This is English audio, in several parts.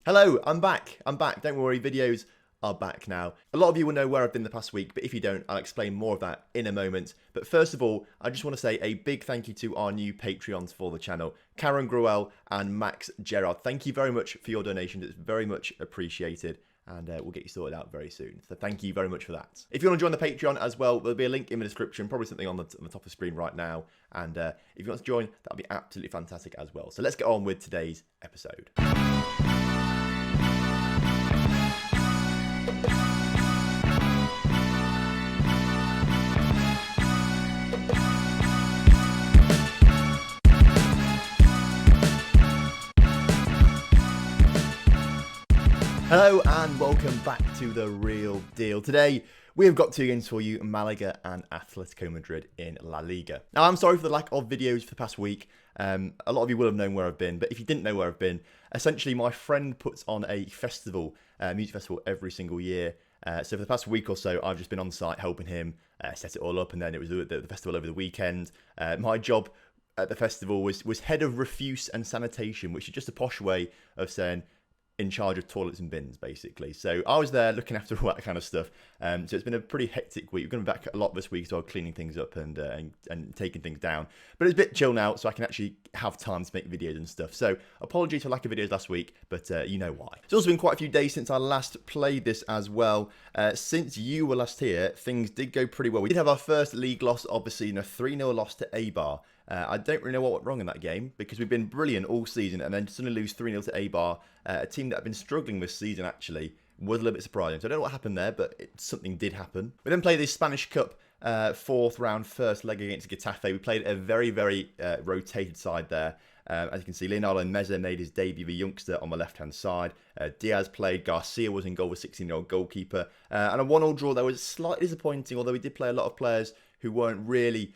Hello, I'm back. Don't worry, videos are back now. A lot of you will know where I've been the past week, but if you don't, I'll explain more of that in a moment. But first of all, I just want to say a big thank you to our new Patreons for the channel, Karen Gruel and Max Gerard. Thank you very much for your donations. It's very much appreciated. And we'll get you sorted out very soon. So thank you very much for that. If you want to join the Patreon as well, there'll be a link in the description, probably something on the top of the screen right now. And if you want to join, that'll be absolutely fantastic as well. So let's get on with today's episode. Hello and welcome back to The Real Deal. Today, we have got two games for you, Malaga and Atletico Madrid in La Liga. Now, I'm sorry for the lack of videos for the past week. A lot of you will have known where I've been, but if you didn't know where I've been, essentially my friend puts on a festival, music festival every single year. So for the past week or so, I've just been on site helping him set it all up, and then it was the festival over the weekend. My job at the festival was head of refuse and sanitation, which is just a posh way of saying in charge of toilets and bins, basically. So I was there looking after all that kind of stuff. So it's been a pretty hectic week. We're going to be back a lot this week as well, cleaning things up and taking things down. But it's a bit chill now, so I can actually have time to make videos and stuff. So apologies for lack of videos last week, but you know why. It's also been quite a few days since I last played this as well. Since you were last here, things did go pretty well. We did have our first league loss, obviously, in a 3-0 loss to Eibar. I don't really know what went wrong in that game because we've been brilliant all season and then suddenly lose 3-0 to Eibar, a team that had been struggling this season actually. Was a little bit surprising. So I don't know what happened there, but something did happen. We then played the Spanish Cup fourth round first leg against Getafe. We played a very, very rotated side there. As you can see, Leonardo Meza made his debut, the youngster, on the left-hand side. Diaz played. Garcia was in goal with 16-year-old goalkeeper. And a 1-1 draw that was slightly disappointing, although we did play a lot of players who weren't really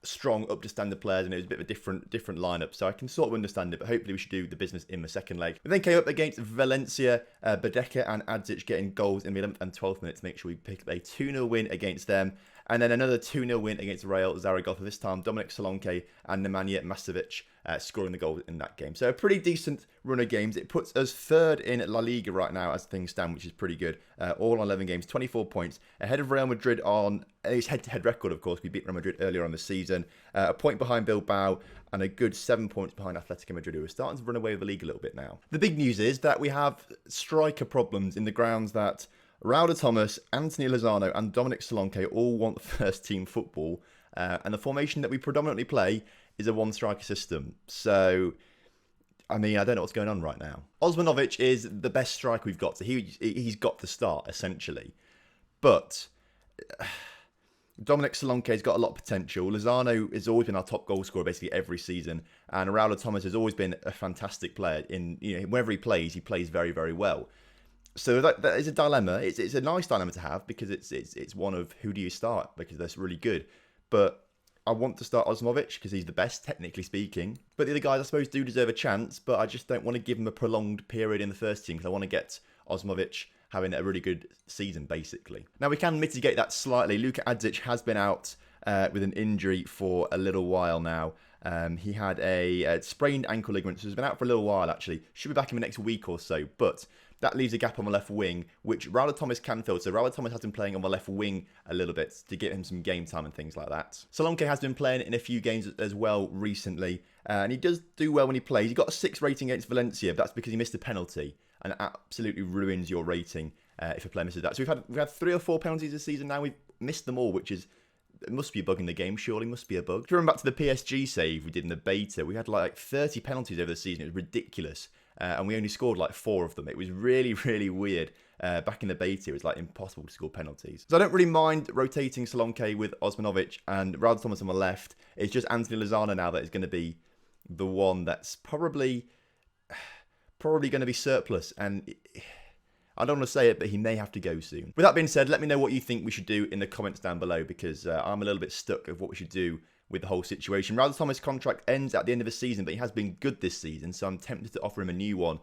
strong, up to standard players, and it was a bit of a different lineup, so I can sort of understand it, but hopefully we should do the business in the second leg. We then came up against Valencia, Badeka and Adzic getting goals in the 11th and 12th minutes to make sure we pick up a 2-0 win against them, and then another 2-0 win against Real Zaragoza, this time Dominic Solanke and Nemanja Masovic scoring the goals in that game. So a pretty decent run of games. It puts us third in La Liga right now as things stand, which is pretty good. All on 11 games, 24 points, ahead of Real Madrid on his head-to-head record, of course. We beat Real Madrid earlier on the season. A point behind Bilbao and a good 7 points behind Atletico Madrid, who are starting to run away with the league a little bit now. The big news is that we have striker problems in the grounds that Raul Thomas, Anthony Lozano and Dominic Solanke all want first-team football. And the formation that we predominantly play is a one-striker system. So, I mean, I don't know what's going on right now. Osmanovic is the best striker we've got, so he's got to start, essentially. But Dominic Solanke's got a lot of potential. Lozano has always been our top goal scorer basically every season. And Raul Thomas has always been a fantastic player. Whenever he plays very, very well. So that is a dilemma. It's a nice dilemma to have because it's one of who do you start, because that's really good. But I want to start Osmovic because he's the best, technically speaking. But the other guys, I suppose, do deserve a chance. But I just don't want to give him a prolonged period in the first team because I want to get Osmovic having a really good season, basically. Now, we can mitigate that slightly. Luka Adzic has been out with an injury for a little while now. He had a sprained ankle ligament, so he's been out for a little while, actually. Should be back in the next week or so. But that leaves a gap on the left wing, which Raul Thomas can fill. So Raul Thomas has been playing on the left wing a little bit to give him some game time and things like that. Solanke has been playing in a few games as well recently. And he does do well when he plays. He got a 6 rating against Valencia, but that's because he missed a penalty. And it absolutely ruins your rating if a player misses that. So we've had 3 or 4 penalties this season now. We've missed them all, which is... It must be a bug in the game, surely. Must be a bug. If you remember back to the PSG save we did in the beta, we had like 30 penalties over the season. It was ridiculous. And we only scored like 4 of them. It was really, really weird. Back in the beta, it was like impossible to score penalties. So I don't really mind rotating Solanke with Osmanovic and Raul Thomas on the left. It's just Anthony Lozano now that is going to be the one that's probably going to be surplus. And I don't want to say it, but he may have to go soon. With that being said, let me know what you think we should do in the comments down below, because I'm a little bit stuck of what we should do with the whole situation. Raul Thomas' contract ends at the end of the season, but he has been good this season, so I'm tempted to offer him a new one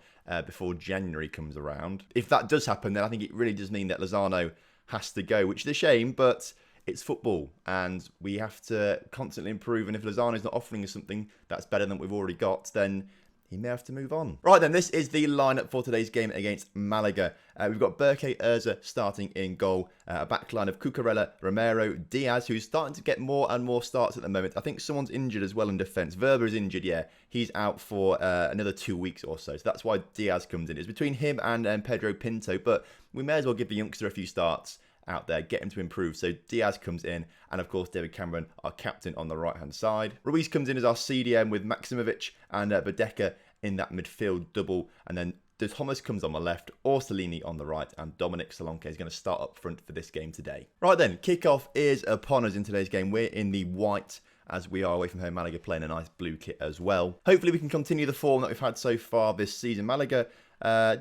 before January comes around. If that does happen, then I think it really does mean that Lozano has to go, which is a shame, but it's football, and we have to constantly improve, and if Lozano's not offering us something that's better than we've already got, then he may have to move on. Right then, this is the lineup for today's game against Malaga. We've got Berke Urza starting in goal. A backline of Cucurella, Romero, Diaz, who's starting to get more and more starts at the moment. I think someone's injured as well in defence. Verba is injured, yeah. He's out for another 2 weeks or so. So that's why Diaz comes in. It's between him and Pedro Pinto, but we may as well give the youngster a few starts out there, get him to improve. So Diaz comes in, and of course David Cameron, our captain, on the right-hand side. Ruiz comes in as our CDM with Maximovic and Badeka in that midfield double, and then Thomas comes on the left, Orsolini on the right, and Dominic Solanke is going to start up front for this game today. Right then, kickoff is upon us in today's game. We're in the white, as we are away from home. Malaga playing a nice blue kit as well. Hopefully we can continue the form that we've had so far this season. Malaga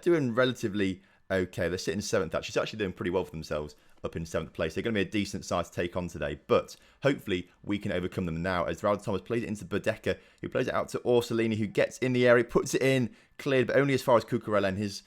doing relatively okay. They're sitting 7th actually. It's actually doing pretty well for themselves up in 7th place. They're going to be a decent side to take on today, but hopefully we can overcome them now as Raul Thomas plays it into Badeka, who plays it out to Orsolini, who gets in the area, puts it in, cleared, but only as far as Cucurella, and his,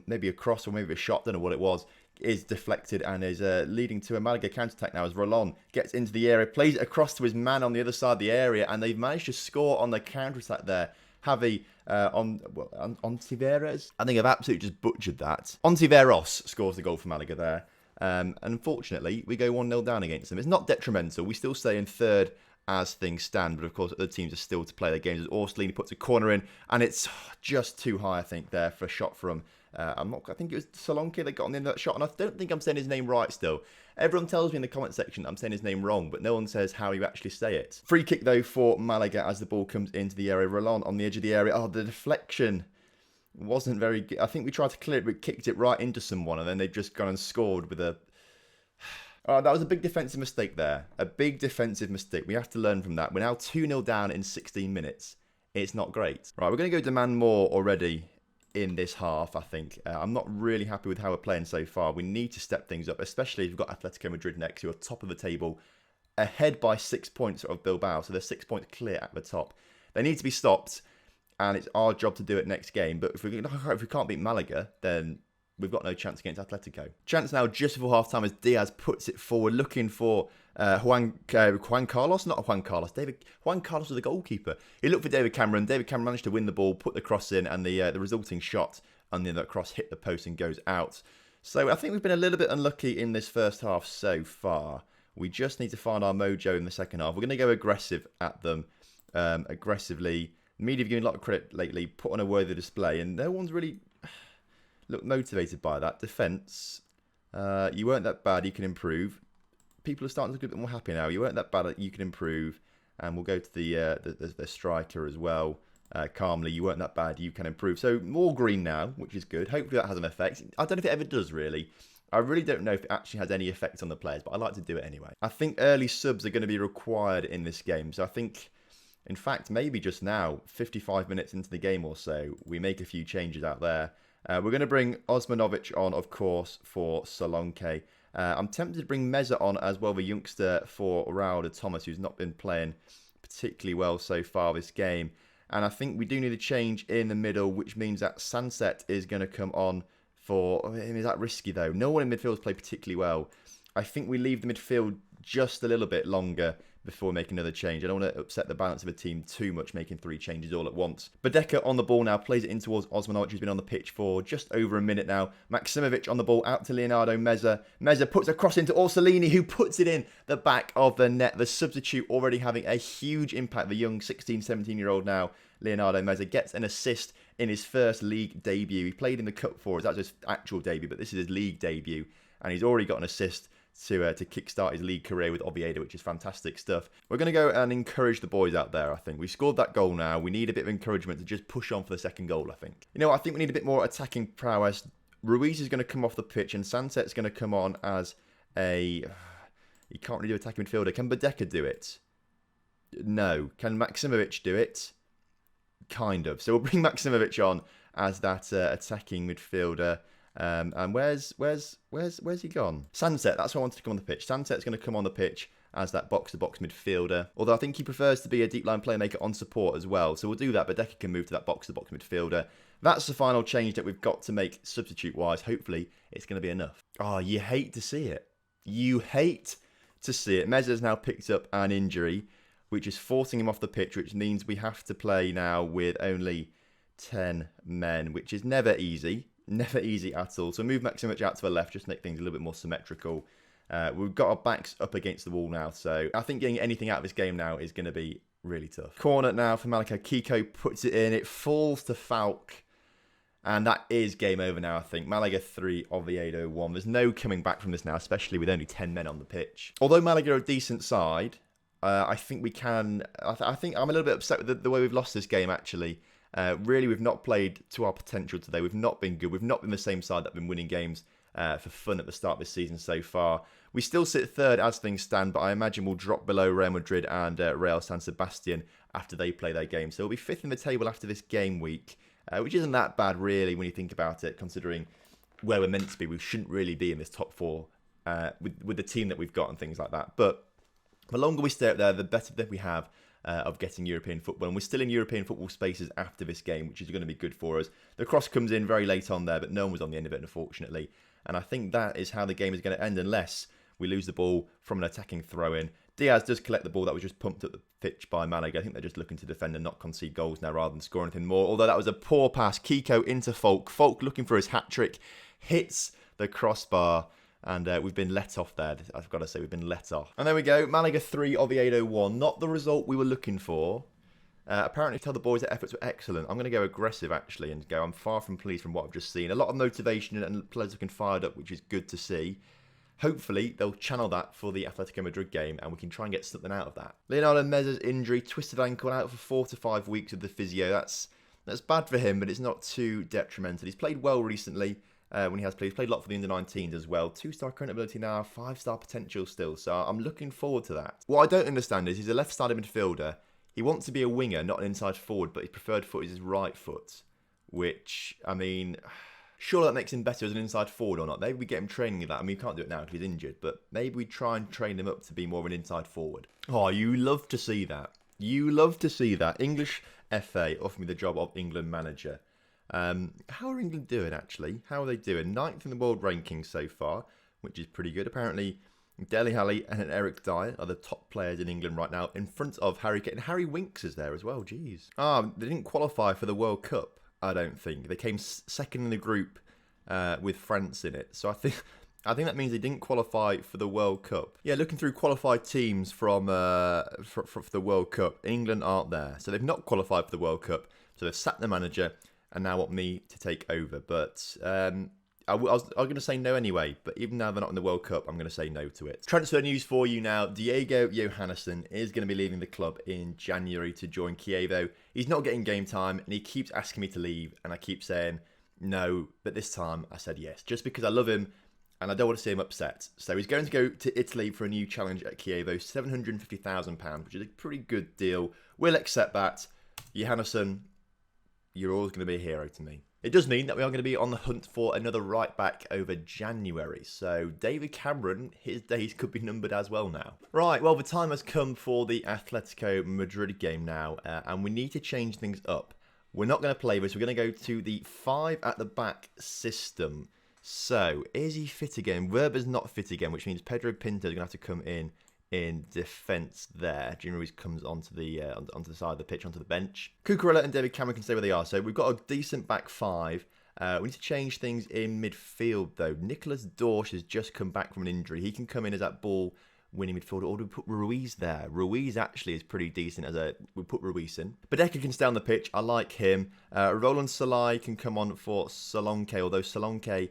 maybe a cross or maybe a shot, don't know what it was, is deflected and is leading to a Malaga counter-attack now as Rolon gets into the area, plays it across to his man on the other side of the area, and they've managed to score on the counter-attack there. Javi Ontiveros. I think I've absolutely just butchered that. Ontiveros scores the goal for Malaga there. And unfortunately, we go 1-0 down against them. It's not detrimental. We still stay in 3rd as things stand. But of course, other teams are still to play their games. As Orsolini puts a corner in. And it's just too high, I think, there for a shot from... I think it was Solanke that got on the end of that shot. And I don't think I'm saying his name right still. Everyone tells me in the comment section that I'm saying his name wrong, but no one says how you actually say it. Free kick, though, for Malaga as the ball comes into the area. Rolon on the edge of the area. Oh, the deflection wasn't very good. I think we tried to clear it, but kicked it right into someone, and then they've just gone and scored with a... Oh, that was a big defensive mistake there. A big defensive mistake. We have to learn from that. We're now 2-0 down in 16 minutes. It's not great. Right, we're going to go demand more already in this half, I think. I'm not really happy with how we're playing so far. We need to step things up, especially if we've got Athletico Madrid next, who are top of the table, ahead by 6 points of Bilbao, so they're 6 points clear at the top. They need to be stopped, and it's our job to do it next game. But if we can't beat Malaga, then we've got no chance against Atletico. Chance now just before half-time as Diaz puts it forward, looking for Juan Carlos. Juan Carlos was the goalkeeper. He looked for David Cameron. David Cameron managed to win the ball, put the cross in, and the resulting shot on the end of that cross hit the post and goes out. So I think we've been a little bit unlucky in this first half so far. We just need to find our mojo in the second half. We're going to go aggressive at them, aggressively. The media have given a lot of credit lately, put on a worthy display, and no one's really looked motivated by that. Defence, you weren't that bad, you can improve. People are starting to look a bit more happy now. You weren't that bad, you can improve. And we'll go to the striker as well. Calmly, you weren't that bad, you can improve. So more green now, which is good. Hopefully that has an effect. I don't know if it ever does, really. I really don't know if it actually has any effect on the players, but I like to do it anyway. I think early subs are going to be required in this game. So I think, in fact, maybe just now, 55 minutes into the game or so, we make a few changes out there. We're going to bring Osmanovic on, of course, for Solanke. I'm tempted to bring Meza on as well, the youngster for Raul Thomas, who's not been playing particularly well so far this game. And I think we do need a change in the middle, which means that Sunset is going to come on for... Is that risky, though? No one in midfield has played particularly well. I think we leave the midfield just a little bit longer before making another change. I don't want to upset the balance of a team too much, making 3 changes all at once. Badeka on the ball now, plays it in towards Osmanovic, who's been on the pitch for just over a minute now. Maximovic on the ball, out to Leonardo Meza. Meza puts a cross into Orsolini, who puts it in the back of the net. The substitute already having a huge impact. The young 16, 17-year-old now, Leonardo Meza, gets an assist in his first league debut. He played in the Cup for us. That's his actual debut, but this is his league debut. And he's already got an assist to kickstart his league career with Oviedo, which is fantastic stuff. We're going to go and encourage the boys out there, I think. We've scored that goal now. We need a bit of encouragement to just push on for the second goal, I think. You know, I think we need a bit more attacking prowess. Ruiz is going to come off the pitch, and Sanset's going to come on as a... He can't really do attacking midfielder. Can Badeka do it? No. Can Maximovic do it? Kind of. So we'll bring Maximovic on as that attacking midfielder. And where's he gone? Sunset, that's why I wanted to come on the pitch. Sunset's going to come on the pitch as that box-to-box midfielder. Although I think he prefers to be a deep line playmaker on support as well. So we'll do that, but Badeka can move to that box-to-box midfielder. That's the final change that we've got to make substitute-wise. Hopefully, it's going to be enough. Oh, you hate to see it. You hate to see it. Meza's now picked up an injury, which is forcing him off the pitch, which means we have to play now with only 10 men, which is never easy at all. So move Maximovic out to the left, just to make things a little bit more symmetrical. We've got our backs up against the wall now, so I think getting anything out of this game now is going to be really tough. Corner now for Malaga. Kiko puts it in. It falls to Falk. And that is game over now, I think. Malaga 3, Oviedo 1. There's no coming back from this now, especially with only 10 men on the pitch. Although Malaga are a decent side, I think we can... I think I'm a little bit upset with the way we've lost this game, actually. Really, we've not played to our potential today. We've not been good. We've not been the same side that have been winning games for fun at the start of this season so far. We still sit third as things stand, but I imagine we'll drop below Real Madrid and Real San Sebastian after they play their game. So we'll be fifth in the table after this game week. Which isn't that bad, really, when you think about it, considering where we're meant to be. We shouldn't really be in this top four with the team that we've got and things like that. But the longer we stay up there, the better that we have of getting European football. And we're still in European football spaces after this game, which is going to be good for us. The cross comes in very late on there, but no one was on the end of it, unfortunately. And I think that is how the game is going to end, unless we lose the ball from an attacking throw-in. Diaz does collect the ball that was just pumped up the pitch by Malaga. I think they're just looking to defend and not concede goals now rather than score anything more. Although that was a poor pass. Kiko into Falk. Falk looking for his hat-trick. Hits the crossbar. And we've been let off there. I've got to say, we've been let off. And there we go. Malaga 3, Oviedo 1. Not the result we were looking for. Apparently, tell the boys that efforts were excellent. I'm going to go aggressive, actually, and go, I'm far from pleased from what I've just seen. A lot of motivation and players looking fired up, which is good to see. Hopefully, they'll channel that for the Athletico Madrid game and we can try and get something out of that. Leonardo Meza's injury, twisted ankle, out for 4 to 5 weeks with the physio. That's bad for him, but it's not too detrimental. He's played well recently when he has played. He's played a lot for the under-19s as well. 2-star current ability now, 5-star potential still. So I'm looking forward to that. What I don't understand is he's a left-sided midfielder. He wants to be a winger, not an inside forward, but his preferred foot is his right foot. Which, I mean... Sure, that makes him better as an inside forward or not. Maybe we get him training in that. I mean, we can't do it now because he's injured, but maybe we try and train him up to be more of an inside forward. Oh, you love to see that. You love to see that. English FA offered me the job of England manager. How are England doing, actually? How are they doing? 9th in the world rankings so far, which is pretty good. Apparently, Dele Alli and Eric Dyer are the top players in England right now, in front of Harry Kane. And Harry Winks is there as well, jeez. They didn't qualify for the World Cup. I don't think. They came second in the group with France in it. So I think that means they didn't qualify for the World Cup. Yeah, looking through qualified teams from for the World Cup, England aren't there. So they've not qualified for the World Cup. So they've sacked the manager and now want me to take over. But I was going to say no anyway. But even now they're not in the World Cup, I'm going to say no to it. Transfer news for you now. Diego Johannesson is going to be leaving the club in January to join Chievo. He's not getting game time and he keeps asking me to leave. And I keep saying no. But this time I said yes. Just because I love him and I don't want to see him upset. So he's going to go to Italy for a new challenge at Chievo. £750,000, which is a pretty good deal. We'll accept that. Johannesson, you're always going to be a hero to me. It does mean that we are going to be on the hunt for another right back over January. So David Cameron, his days could be numbered as well now. Right, well, the time has come for the Atletico Madrid game now. And we need to change things up. We're not going to play this. We're going to go to the 5 at the back system. So, is he fit again? Verba's not fit again, which means Pedro Pinto is going to have to come in defence there. Junior Ruiz comes onto the side of the pitch, onto the bench. Cucurella and David Cameron can stay where they are. So we've got a decent back 5. We need to change things in midfield, though. Nicolas Dorsch has just come back from an injury. He can come in as that ball-winning midfielder. Or do we put Ruiz there? Ruiz actually is pretty decent we put Ruiz in. Badeka can stay on the pitch. I like him. Roland Salai can come on for Salonke, although Salonke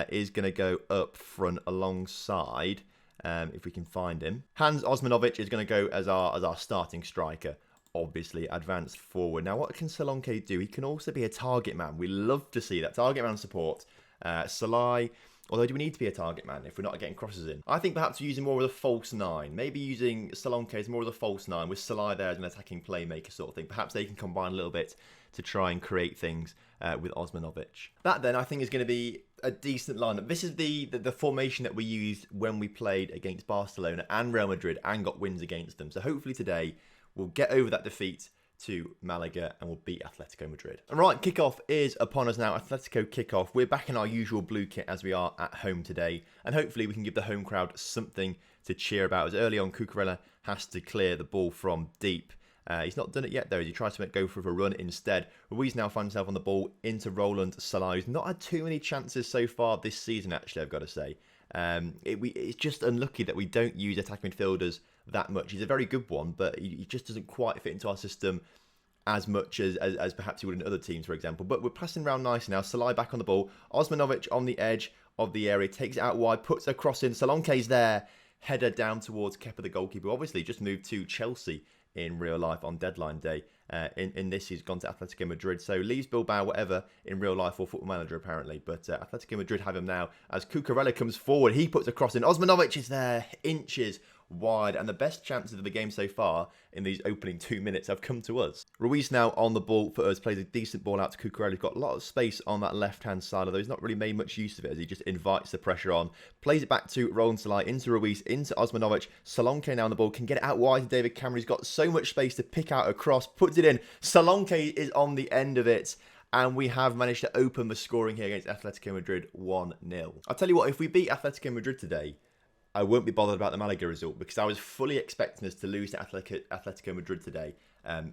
is going to go up front alongside... if we can find him. Hans Osmanovic is going to go as our starting striker. Obviously, advanced forward. Now, what can Salonke do? He can also be a target man. We love to see that. Target man support. Salai, although do we need to be a target man if we're not getting crosses in? I think perhaps using more of a false 9. Maybe using Salonke as more of a false 9 with Salai there as an attacking playmaker sort of thing. Perhaps they can combine a little bit to try and create things with Osmanovic. That then I think is going to be a decent lineup. This is the formation that we used when we played against Barcelona and Real Madrid and got wins against them. So hopefully today we'll get over that defeat to Malaga and we'll beat Atletico Madrid. All right, kickoff is upon us now. Atletico kickoff. We're back in our usual blue kit as we are at home today. And hopefully we can give the home crowd something to cheer about. As early on, Cucurella has to clear the ball from deep. He's not done it yet, though, as he tries to go for a run instead. Ruiz now finds himself on the ball into Roland Salah, who's not had too many chances so far this season, actually, I've got to say. It's just unlucky that we don't use attacking midfielders that much. He's a very good one, but he just doesn't quite fit into our system as much as perhaps he would in other teams, for example. But we're passing around nicely now. Salah back on the ball. Osmanovic on the edge of the area, takes it out wide, puts a cross in. Solanke's there. Header down towards Kepa, the goalkeeper. Obviously, just moved to Chelsea in real life on deadline day. In this, he's gone to Atletico Madrid. So leaves Bilbao, whatever, in real life, or Football Manager, apparently. But Atletico Madrid have him now. As Cucurella comes forward, he puts a cross in. Osmanovic is there, inches wide, and the best chances of the game so far in these opening 2 minutes have come to us. Ruiz now on the ball for us, plays a decent ball out to Cucurella. He's got a lot of space on that left-hand side, although he's not really made much use of it as he just invites the pressure on. Plays it back to Roland Salah, into Ruiz, into Osmanovic. Solanke now on the ball, can get it out wide to David Cameron. He's got so much space to pick out a cross, puts it in. Solanke is on the end of it. And we have managed to open the scoring here against Atletico Madrid 1-0. I'll tell you what, if we beat Atletico Madrid today, I won't be bothered about the Malaga result, because I was fully expecting us to lose to Atletico Madrid today,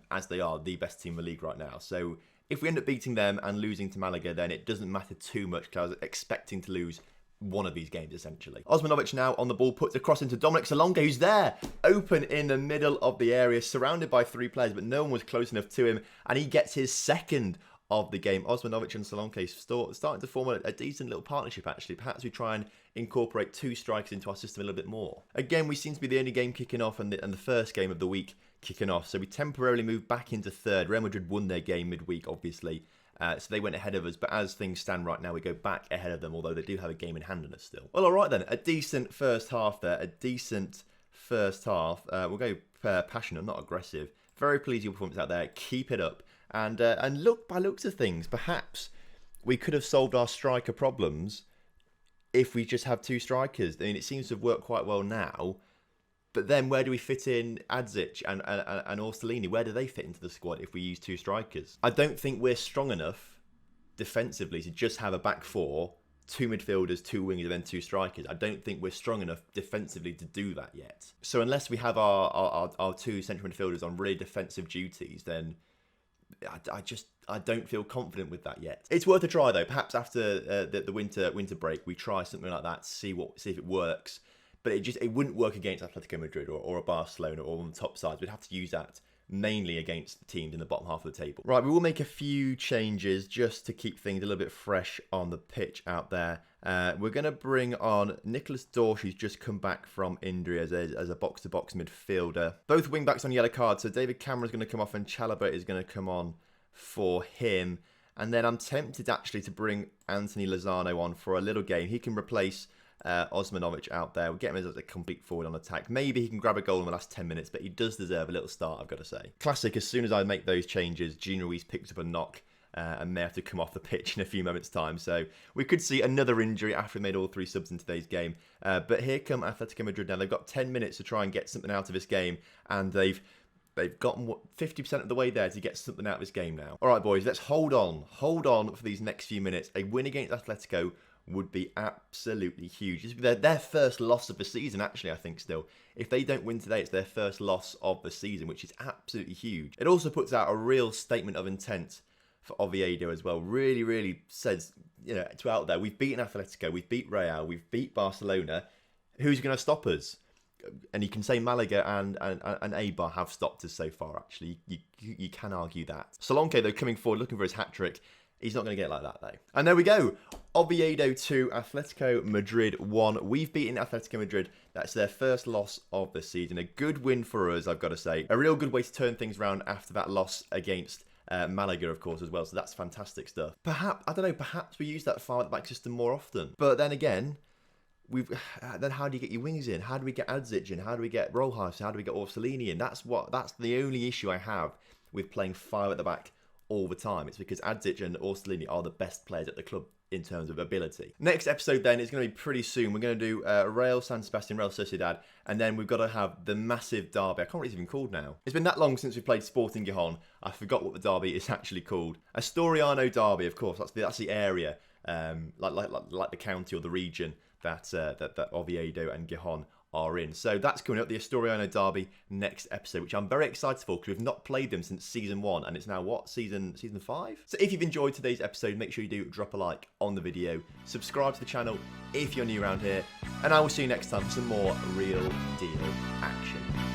as they are the best team in the league right now. So if we end up beating them and losing to Malaga, then it doesn't matter too much, because I was expecting to lose one of these games, essentially. Osmanovic now on the ball, puts a cross into Dominic Solanke, who's there, open in the middle of the area, surrounded by 3 players, but no one was close enough to him, and he gets his second of the game. Osmanovic and Solanke starting to form a decent little partnership, actually. Perhaps we try and incorporate 2 strikers into our system a little bit more. Again, we seem to be the only game kicking off and the first game of the week kicking off, so we temporarily moved back into third. Real Madrid won their game midweek, obviously, so they went ahead of us, but as things stand right now, we go back ahead of them, although they do have a game in hand on us still. Well, alright then, a decent first half there, We'll go passionate, not aggressive. Very pleased with your performance out there, keep it up. And look, by looks of things, perhaps we could have solved our striker problems if we just have 2 strikers. I mean, it seems to have worked quite well now. But then where do we fit in Adzic and Orsolini? Where do they fit into the squad if we use 2 strikers? I don't think we're strong enough defensively to just have a back 4, 2 midfielders, 2 wingers, and then 2 strikers. I don't think we're strong enough defensively to do that yet. So unless we have our 2 central midfielders on really defensive duties, then I don't feel confident with that yet. It's worth a try though. Perhaps after the winter break, we try something like that, see if it works. But it wouldn't work against Atletico Madrid or a Barcelona or on the top sides. We'd have to use that mainly against teams in the bottom half of the table. Right, we will make a few changes just to keep things a little bit fresh on the pitch out there. We're going to bring on Nicholas Dorsch, who's just come back from injury as a box-to-box midfielder. Both wing-backs on yellow cards, so David Cameron's going to come off and Chalobah is going to come on for him. And then I'm tempted actually to bring Anthony Lozano on for a little game. He can replace Osmanovic out there. We'll get him as a complete forward on attack. Maybe he can grab a goal in the last 10 minutes, but he does deserve a little start, I've got to say. Classic, as soon as I make those changes, Gino Ruiz picks up a knock and may have to come off the pitch in a few moments' time. So we could see another injury after we made all 3 subs in today's game. But here come Atletico Madrid now. They've got 10 minutes to try and get something out of this game, and they've gotten 50% of the way there to get something out of this game now. All right, boys, let's hold on for these next few minutes. A win against Atletico would be absolutely huge. It's their first loss of the season, actually, I think, still. If they don't win today, it's their first loss of the season, which is absolutely huge. It also puts out a real statement of intent for Oviedo as well. Really, really says, to out there, we've beaten Atletico, we've beat Real, we've beat Barcelona. Who's going to stop us? And you can say Malaga and Eibar have stopped us so far, actually. You can argue that. Solanke, though, coming forward, looking for his hat-trick. He's not going to get it like that, though. And there we go. Oviedo 2, Atletico Madrid 1. We've beaten Atletico Madrid. That's their first loss of the season. A good win for us, I've got to say. A real good way to turn things around after that loss against Malaga, of course, as well. So that's fantastic stuff. Perhaps we use that 5-back system more often. But then again, then how do you get your wings in? How do we get Adzic in? How do we get Rojas? How do we get Orsolini in? That's the only issue I have with playing 5 at the back all the time. It's because Adzic and Orsolini are the best players at the club in terms of ability. Next episode then is going to be pretty soon. We're going to do Real San Sebastian, Real Sociedad, and then we've got to have the massive derby. I can't remember what it's even called now. It's been that long since we played Sporting Gijón. I forgot what the derby is actually called. Asturiano derby, of course. That's the area, like the county or the region that Oviedo and Gijón are in. So that's coming up, the Asturiano derby next episode, which I'm very excited for because we've not played them since season 1, and it's now what, season 5? So if you've enjoyed today's episode, make sure you do drop a like on the video, subscribe to the channel if you're new around here, and I will see you next time for some more Real Deal action.